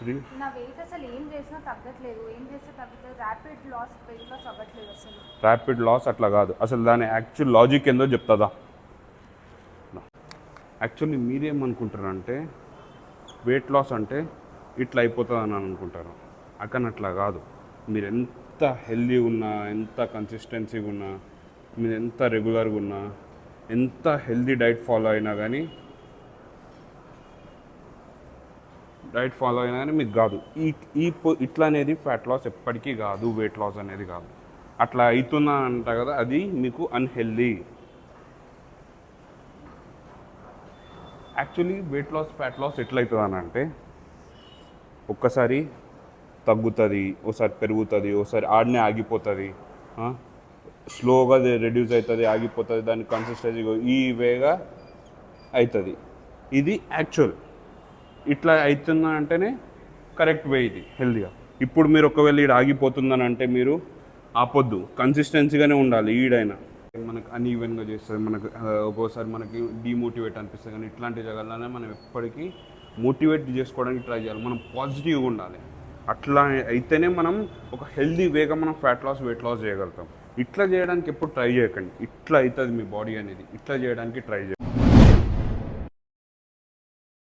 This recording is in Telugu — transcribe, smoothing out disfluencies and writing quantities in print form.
3. నా వెయిట్ అసలు ఏం చేసినా తగ్గట్లేదు, ఏం చేస్తే తగ్గట్లేదు, ర్యాపిడ్ లాస్ వెయిట్ లాస్ అవ్వట్లేదు అసలు. ర్యాపిడ్ లాస్ అట్లా కాదు, అసలు దాని యాక్చువల్ లాజిక్ ఏందో చెప్తుందా. యాక్చువల్లీ మీరేమనుకుంటారంటే వెయిట్ లాస్ అంటే ఇట్లా అయిపోతుంది అని అనుకుంటారు, అక్కడ అట్లా కాదు. మీరు ఎంత హెల్దీ ఉన్నా, ఎంత కన్సిస్టెన్సీగా ఉన్నా, మీరు ఎంత రెగ్యులర్గా ఉన్నా, ఎంత హెల్దీ డైట్ ఫాలో అయినా కానీ మీకు కాదు. ఇట్లా అనేది ఫ్యాట్ లాస్ ఎప్పటికీ కాదు, వెయిట్ లాస్ అనేది కాదు. అట్లా అవుతున్నా అంట కదా, అది మీకు unhealthy. Actually weight loss fat loss ఎట్లయితుంది అని అంటే ఒక్కసారి తగ్గుతుంది, ఒకసారి పెరుగుతుంది, ఒకసారి ఆడనే ఆగిపోతుంది, స్లోగా రెడ్యూస్ అవుతుంది, ఆగిపోతుంది, దాని కన్సిస్టెన్సీ ఈ వేగా అవుతుంది. ఇది యాక్చువల్. ఇట్లా అవుతుందా అంటేనే కరెక్ట్ వే, ఇది హెల్దీగా. ఇప్పుడు మీరు ఒకవేళ ఈడ ఆగిపోతుందని అంటే మీరు ఆపొద్దు, కన్సిస్టెన్సీగానే ఉండాలి. ఈడైనా మనకు అన్ఈవెన్గా చేస్తుంది, మనకు ఒక్కోసారి మనకి డీమోటివేట్ అనిపిస్తుంది. కానీ ఇట్లాంటి జగాల్లోనే మనం ఎప్పటికీ మోటివేట్ చేసుకోవడానికి ట్రై చేయాలి, మనం పాజిటివ్గా ఉండాలి. అట్లా అయితేనే మనం ఒక హెల్దీ వేగా మనం ఫ్యాట్ లాస్ వెయిట్ లాస్ చేయగలుగుతాం. ఇట్లా చేయడానికి ఎప్పుడు ట్రై చేయకండి, ఇట్లా అవుతుంది మీ బాడీ అనేది, ఇట్లా చేయడానికి ట్రై చేయండి.